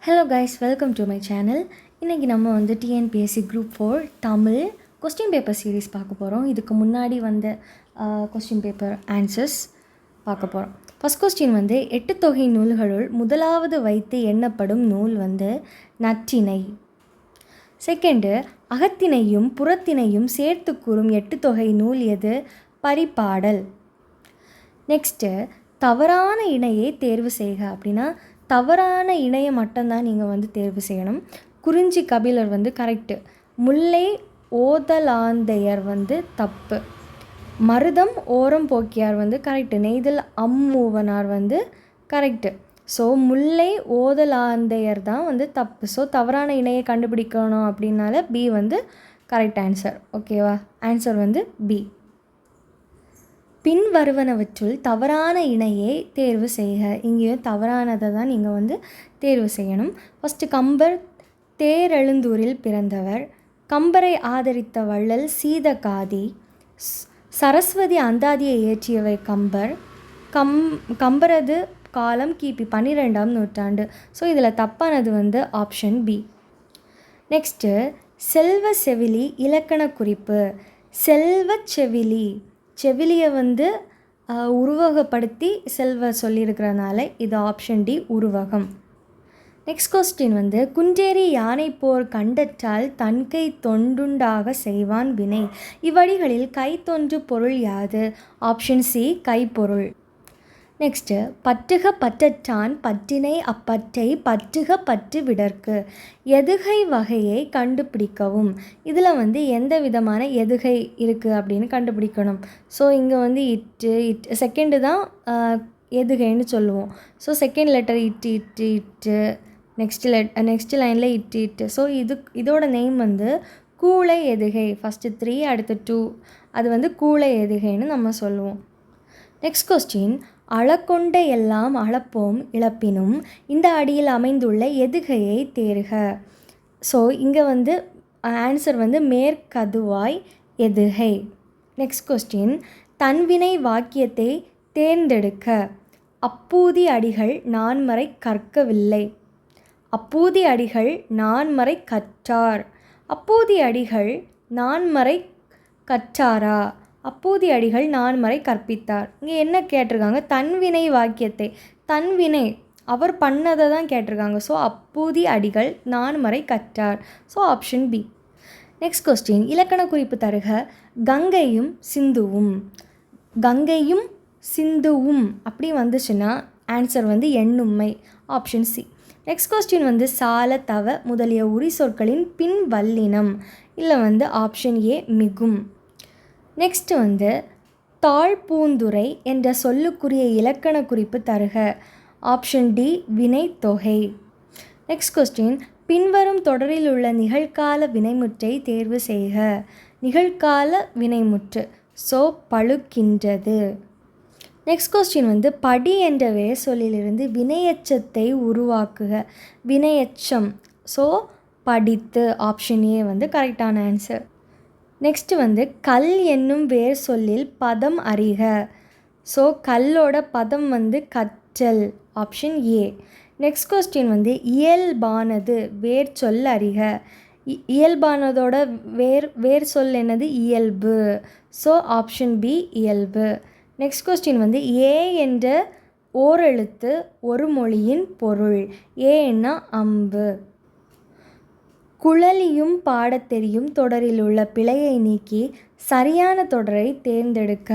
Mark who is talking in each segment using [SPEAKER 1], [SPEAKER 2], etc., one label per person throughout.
[SPEAKER 1] Hello guys, welcome to my channel. இன்றைக்கி நம்ம வந்து TNPSC group 4 Tamil question paper series பார்க்க போகிறோம். இதுக்கு முன்னாடி வந்த கொஸ்டின் பேப்பர் ஆன்சர்ஸ் பார்க்க போகிறோம். ஃபஸ்ட் கொஸ்டின் வந்து 8 தொகை நூல்களுள் முதலாவது வைத்து எண்ணப்படும் நூல் வந்து நற்றிணை. செகண்டு, அகத்தினையும் புறத்தினையும் சேர்த்து கூறும் 8 தொகை நூல் எது? பரிபாடல். நெக்ஸ்ட்டு, தவறான இணையை தேர்வு செய்க அப்படின்னா தவறான இணையை மட்டும்தான் நீங்கள் வந்து தேர்வு செய்யணும். குறிஞ்சி கபிலர் வந்து கரெக்டு, முல்லை ஓதலாந்தையர் வந்து தப்பு, மருதம் ஓரம் போக்கியார் வந்து கரெக்டு, நெய்தல் அம்மூவனார் வந்து கரெக்டு. ஸோ முல்லை ஓதலாந்தையர் தான் வந்து தப்பு. ஸோ தவறான இணையை கண்டுபிடிக்கணும் அப்படின்னால பி வந்து கரெக்ட் ஆன்சர். ஓகேவா? ஆன்சர் வந்து பி. பின் வருவனவற்றுள் தவறான இணையை தேர்வு செய்க. இங்கேயும் தவறானதை தான் நீங்கள் வந்து தேர்வு செய்யணும். ஃபஸ்ட்டு, கம்பர் தேரெழுந்தூரில் பிறந்தவர். கம்பரை ஆதரித்த வள்ளல் சீதகாதி. சரஸ்வதி அந்தாதியை இயற்றியவை கம்பர். கம்பரது காலம் கிபி 12ஆம் நூற்றாண்டு. ஸோ இதில் தப்பானது வந்து ஆப்ஷன் பி. நெக்ஸ்ட்டு, செல்வ செவிலி இலக்கண குறிப்பு. செல்வ செவிலி, செவிலியை வந்து உருவகப்படுத்தி செல்வ சொல்லியிருக்கிறதுனால இது ஆப்ஷன் டி, உருவகம். நெக்ஸ்ட் கொஸ்டின் வந்து குன்றேறி யானை போர் கண்டற்றால் தன்கை தொண்டுண்டாக செய்வான் வினை. இவ்வடிகளில் கைத்தொன்று பொருள் யாது? Option C, கைப்பொருள். நெக்ஸ்ட்டு, பற்றுக பற்றற்றான் பற்றினை அப்பற்றை பற்றுக பற்று விடற்கு. எதுகை வகையை கண்டுபிடிக்கவும். இதில் வந்து எந்த விதமான எதுகை இருக்குது அப்படின்னு கண்டுபிடிக்கணும். ஸோ இங்கே வந்து இட்டு செகண்டு தான் எதுகைன்னு சொல்லுவோம். ஸோ செகண்ட் லெட்டர் இட்டு நெக்ஸ்ட் லைனில் இட்டு. ஸோ இதோட நேம் வந்து கூளை எதுகை. ஃபஸ்ட்டு 3 அடுத்து 2, அது வந்து கூளை எதுகைன்னு நம்ம சொல்லுவோம். நெக்ஸ்ட் கொஸ்டின், அளக்கொண்ட எல்லாம் அளப்போம் இழப்பினும் இந்த அடியில் அமைந்துள்ள எதுகையை தேர்க. ஸோ இங்கே வந்து ஆன்சர் வந்து மேற்கதுவாய் எதுகை. நெக்ஸ்ட் கொஸ்டின், தன்வினை வாக்கியத்தை தேர்ந்தெடுக்க. அப்பூதி அடிகள் நான்மறை கற்கவில்லை. அப்பூதி அடிகள் நான்மறை கற்றார். அப்பூதி அடிகள் நான்மறை கற்றாரா? அப்பூதி அடிகள் நான்மறை கற்பித்தார். இங்கே என்ன கேட்டிருக்காங்க? தன்வினை வாக்கியத்தை, தன்வினை அவர் பண்ணதை தான் கேட்டிருக்காங்க. ஸோ அப்பூதி அடிகள் நான்மறை கற்றார். So option B. Next question, இலக்கண குறிப்பு தருக. கங்கையும் சிந்துவும். கங்கையும் சிந்துவும் அப்படி வந்துச்சுன்னா ஆன்சர் வந்து எண்ணும்மை, ஆப்ஷன் சி. நெக்ஸ்ட் கொஸ்டின் வந்து சால தவ முதலிய உரி சொற்களின் பின் வல்லினம். இல்லை வந்து ஆப்ஷன் ஏ, மிகும். நெக்ஸ்ட்டு வந்து தாழ்பூந்துரை என்ற சொல்லுக்குரிய இலக்கண குறிப்பு தருக. ஆப்ஷன் டி, வினைத்தொகை. நெக்ஸ்ட் கொஸ்டின், பின்வரும் தொடரில் உள்ள நிகழ்கால வினைமுற்றை தேர்வு செய்க. நிகழ்கால வினைமுற்று. ஸோ பழுக்கின்றது. நெக்ஸ்ட் கொஸ்டின் வந்து படி என்ற வேர் சொல்லிலிருந்து வினையச்சத்தை உருவாக்குக. வினையச்சம். ஸோ படித்து, ஆப்ஷன் ஏ வந்து கரெக்டான ஆன்சர். நெக்ஸ்ட்டு வந்து கல் என்னும் வேர் சொல்லில் பதம் அறிக. ஸோ கல்லோட பதம் வந்து கற்றல், ஆப்ஷன் ஏ. நெக்ஸ்ட் கொஸ்டின் வந்து இயல்பானது வேர் சொல் அறிக. இயல்பானதோட வேர் சொல் என்னது? இயல்பு. ஸோ ஆப்ஷன் பி, இயல்பு. நெக்ஸ்ட் கொஸ்டின் வந்து ஏ என்ற ஓரெழுத்து ஒரு மொழியின் பொருள். ஏன்னா அம்பு. குழலியும் பாடத் தெரியும் தொடரில் உள்ள பிழையை நீக்கி சரியான தொடரை தேர்ந்தெடுக்க.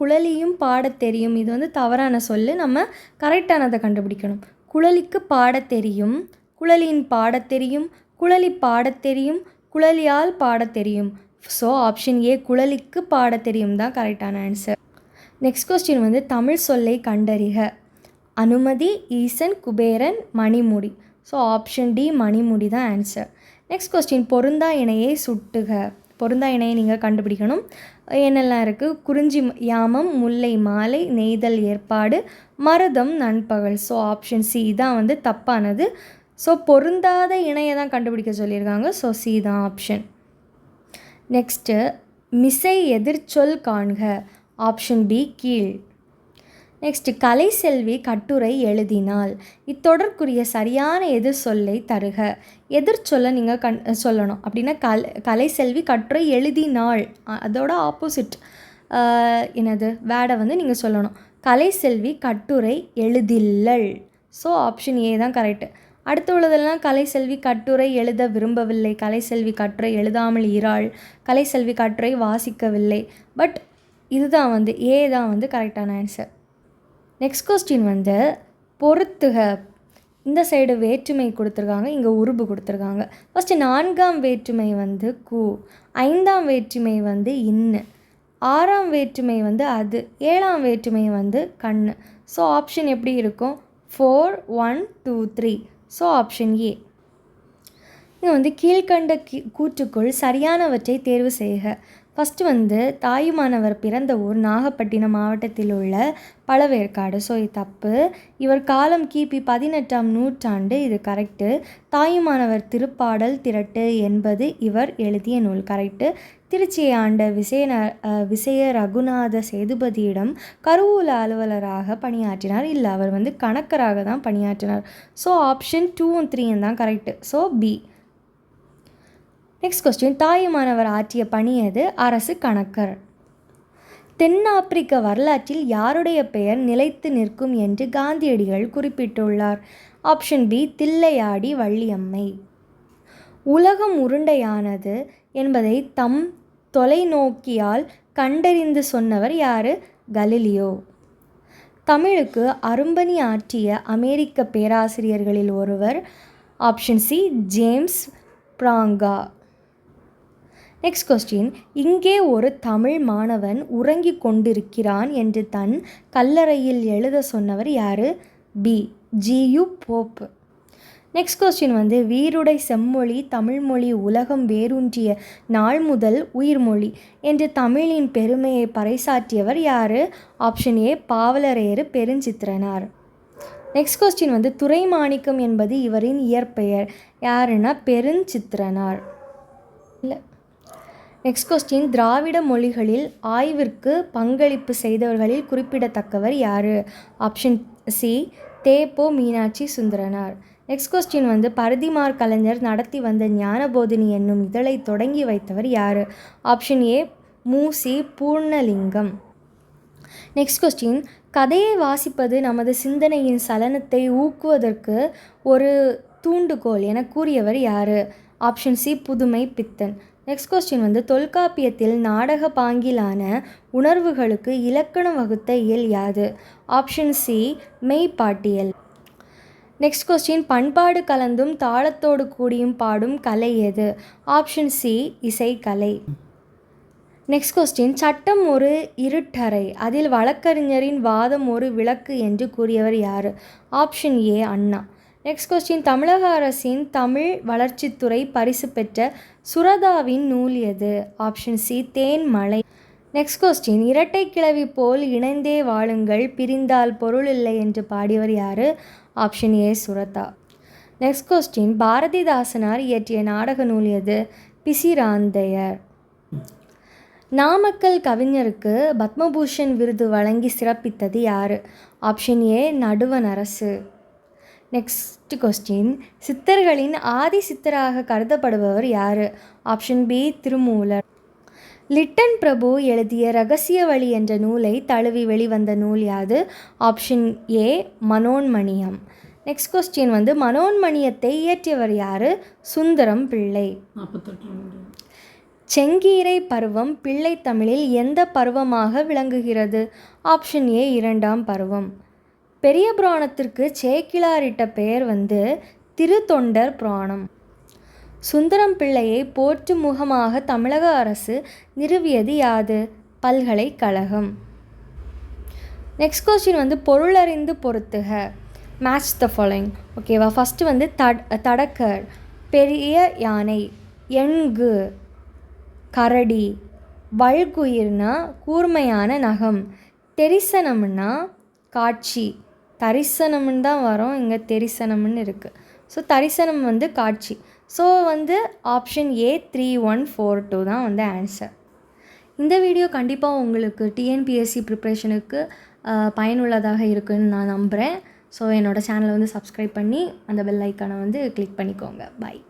[SPEAKER 1] குழலியும் பாடத் தெரியும், இது வந்து தவறான சொல்லு. நம்ம கரெக்டானதை கண்டுபிடிக்கணும். குழலிக்கு பாடத் தெரியும், குழலியின் பாடத் தெரியும், குழலி பாடத் தெரியும், குழலியால் பாடத் தெரியும். ஸோ ஆப்ஷன் ஏ, குழலிக்கு பாடத் தெரியும் தான் கரெக்டான ஆன்சர். நெக்ஸ்ட் கொஸ்டின் வந்து தமிழ் சொல்லை கண்டறிக. அனுமதி, ஈசன், குபேரன், மணிமுடி. ஸோ ஆப்ஷன் டி, மணிமுடி தான் ஆன்சர். நெக்ஸ்ட் கொஸ்டின், பொருந்தா இணையை சுட்டுக. பொருந்தா இணையை நீங்கள் கண்டுபிடிக்கணும். என்னெல்லாம் இருக்குது? குறிஞ்சி யாமம், முல்லை மாலை, நெய்தல் ஏற்பாடு, மருதம் நண்பகல். ஸோ ஆப்ஷன் சி தான் வந்து தப்பானது. ஸோ பொருந்தாத இணையை தான் கண்டுபிடிக்க சொல்லியிருக்காங்க. ஸோ சி தான் ஆப்ஷன். நெக்ஸ்ட்டு, மிசை எதிர்ச்சொல் காண்க. ஆப்ஷன் பி, கீழ். நெக்ஸ்ட்டு கலைசெல்வி கட்டுரை எழுதினாள். இத்தொடர்க்குரிய சரியான எதிர் சொல்லை தருக. எதிர் சொல்ல நீங்கள் சொல்லணும். அப்படின்னா கலைசெல்வி கட்டுரை எழுதினாள், அதோட ஆப்போசிட் என்னது வேர்டை வந்து நீங்கள் சொல்லணும். கலைசெல்வி கட்டுரை எழுதில்லள். ஸோ ஆப்ஷன் ஏ தான் கரெக்டு. அடுத்து உள்ளதெல்லாம் கலைசெல்வி கட்டுரை எழுத விரும்பவில்லை, கலைசெல்வி கட்டுரை எழுதாமல் இராள், கலைசெல்வி கட்டுரை வாசிக்கவில்லை. பட் இதுதான் வந்து ஏ தான் வந்து கரெக்டான ஆன்சர். நெக்ஸ்ட் கொஸ்டின் வந்து பொறுத்துக. இந்த சைடு வேற்றுமை கொடுத்துருக்காங்க, இங்கே உருபு கொடுத்துருக்காங்க. ஃபஸ்ட்டு 4ஆம் வேற்றுமை வந்து கு, 5ஆம் வேற்றுமை வந்து இன்னு, 6ஆம் வேற்றுமை வந்து அது, 7ஆம் வேற்றுமை வந்து கண்ணு. ஸோ ஆப்ஷன் எப்படி இருக்கும்? 4 1 2 3. So option A. இது வந்து கீழ்கண்ட கூற்றுக்குள் சரியானவற்றை தேர்வு செய்க. ஃபஸ்ட்டு வந்து தாயுமானவர் பிறந்த ஊர் நாகப்பட்டினம் மாவட்டத்தில் உள்ள பழவேற்காடு. ஸோ இது தப்பு. இவர் காலம் கிபி 18ஆம் நூற்றாண்டு, இது கரெக்டு. தாயுமானவர் திருப்பாடல் திரட்டு என்பது இவர் எழுதிய நூல், கரெக்டு. திருச்சியை ஆண்ட விசய ரகுநாத சேதுபதியிடம் கருவூல அலுவலராக பணியாற்றினார். இல்லை, அவர் வந்து கணக்கராக தான் பணியாற்றினார். ஸோ ஆப்ஷன் 2 and 3 தான் correct. So B. Next question, தாயுமானவர் ஆற்றிய பணி எது? அரசு கணக்கர். தென்னாப்பிரிக்க வரலாற்றில் யாருடைய பெயர் நிலைத்து நிற்கும் என்று காந்தியடிகள் குறிப்பிட்டுள்ளார்? Option B, Thillaiyadi Valliammai. உலகம் உருண்டையானது என்பதை தம் தொலைநோக்கியால் கண்டறிந்து சொன்னவர் யார்? கலீலியோ. தமிழுக்கு அரும்பணி ஆற்றிய அமெரிக்க பேராசிரியர்களில் ஒருவர்? ஆப்ஷன் சி, ஜேம்ஸ் பிராங்கா. நெக்ஸ்ட் கொஸ்டின், இங்கே ஒரு தமிழ் மாணவன் உறங்கிக் கொண்டிருக்கிறான் என்று தன் கல்லறையில் எழுத சொன்னவர் யார்? B, G U Pope. Next question வந்து வீருடை செம்மொழி தமிழ்மொழி உலகம் வேரூன்றிய நாள் முதல் உயிர்மொழி என்று தமிழின் பெருமையை பறைசாற்றியவர் யார்? ஆப்ஷன் ஏ, பாவலரேறு பெருஞ்சித்திரனார். நெக்ஸ்ட் கொஸ்டின் வந்து துரைமாணிக்கம் என்பது இவரின் இயற்பெயர், யாருன்னா பெருஞ்சித்திரனார். இல்லை. நெக்ஸ்ட் கொஸ்டின், திராவிட மொழிகளில் ஆய்விற்கு பங்களிப்பு செய்தவர்களில் குறிப்பிடத்தக்கவர் யார்? Option C, Tepo Meenakshi Sundaranar. Next question வந்து பரதிமார் கலைஞர் நடத்தி வந்த ஞானபோதினி என்னும் இதழை தொடங்கி வைத்தவர் யார்? Option A, Moosi Poornalingam. Next question, கதையை வாசிப்பது நமது சிந்தனையின் சலனத்தை ஊக்குவதற்கு ஒரு தூண்டுகோல் என கூறியவர் யார்? ஆப்ஷன் சி, புதுமை பித்தன். நெக்ஸ்ட் கொஸ்டின் வந்து தொல்காப்பியத்தில் நாடக பாங்கிலான உணர்வுகளுக்கு இலக்கணம் வகுத்த இயல் யாது? ஆப்ஷன் சி, மெய்ப்பாட்டியல். நெக்ஸ்ட் கொஸ்டின், பண்பாடு கலந்தும் தாளத்தோடு கூடியும் பாடும் கலை எது? ஆப்ஷன் சி, இசைக்கலை. நெக்ஸ்ட் கொஸ்டின், சட்டம் ஒரு இருட்டறை, அதில் வழக்கறிஞரின் வாதம் ஒரு விளக்கு என்று கூறியவர் யார்? Option A, Anna. Next question, தமிழக அரசின் தமிழ் வளர்ச்சித்துறை பரிசு பெற்ற சுரதாவின் நூல் எது? Option C, Thenmalai. Next question, இரட்டை கிளவி போல் இணைந்தே வாழுங்கள், பிரிந்தால் பொருள் இல்லை என்று பாடியவர் யார்? Option A, Suratha. Next question, Bharathidasanar இயற்றிய நாடக நூல் எது? பிசிராந்தையர். நாமக்கல் கவிஞருக்கு பத்மபூஷன் விருது வழங்கி சிறப்பித்தது யார்? ஆப்ஷன் ஏ, நடுவணரசு. நெக்ஸ்ட் கொஸ்டின், சித்தர்களின் ஆதி சித்தராக கருதப்படுபவர் யார்? Option B, Thirumoolar. லிட்டன் பிரபு எழுதிய இரகசிய வழி என்ற நூலை தழுவி வெளிவந்த நூல் யாது? Option A, Manonmaniyam. Next question வந்து மனோன்மணியத்தை இயற்றியவர் யார்? சுந்தரம் பிள்ளை. செங்கீரை பருவம் பிள்ளை தமிழில் எந்த பருவமாக விளங்குகிறது? ஆப்ஷன் ஏ, 2ஆம் பருவம். பெரிய புராணத்திற்கு சேக்கிழாரிட்ட பெயர் வந்து திருத்தொண்டர் புராணம். சுந்தரம் பிள்ளையை போற்றும் முகமாக தமிழக அரசு நிறுவியது யாது? பல்கலைக்கழகம். நெக்ஸ்ட் கொஸ்டின் வந்து பொருளறிந்து பொறுத்துக. Match the following. ஓகேவா? ஃபஸ்ட்டு வந்து தடக்கர், பெரிய யானை, எண்கு, கரடி, வல்குயிர்னா கூர்மையான நகம், தெரிசனம்னா காட்சி, தரிசனம்னு தான் வரும், இங்கே தெரிசனம்னு இருக்குது. ஸோ தரிசனம் வந்து காட்சி. ஸோ வந்து ஆப்ஷன் ஏ, 3142 தான் வந்து ஆன்சர். இந்த வீடியோ கண்டிப்பாக உங்களுக்கு டிஎன்பிஎஸ்சி ப்ரிப்ரேஷனுக்கு பயனுள்ளதாக இருக்குன்னு நான் நம்புகிறேன். ஸோ என்னோடய சேனலை வந்து சப்ஸ்கிரைப் பண்ணி அந்த பெல் ஐக்கானை வந்து கிளிக் பண்ணிக்கோங்க. பாய்.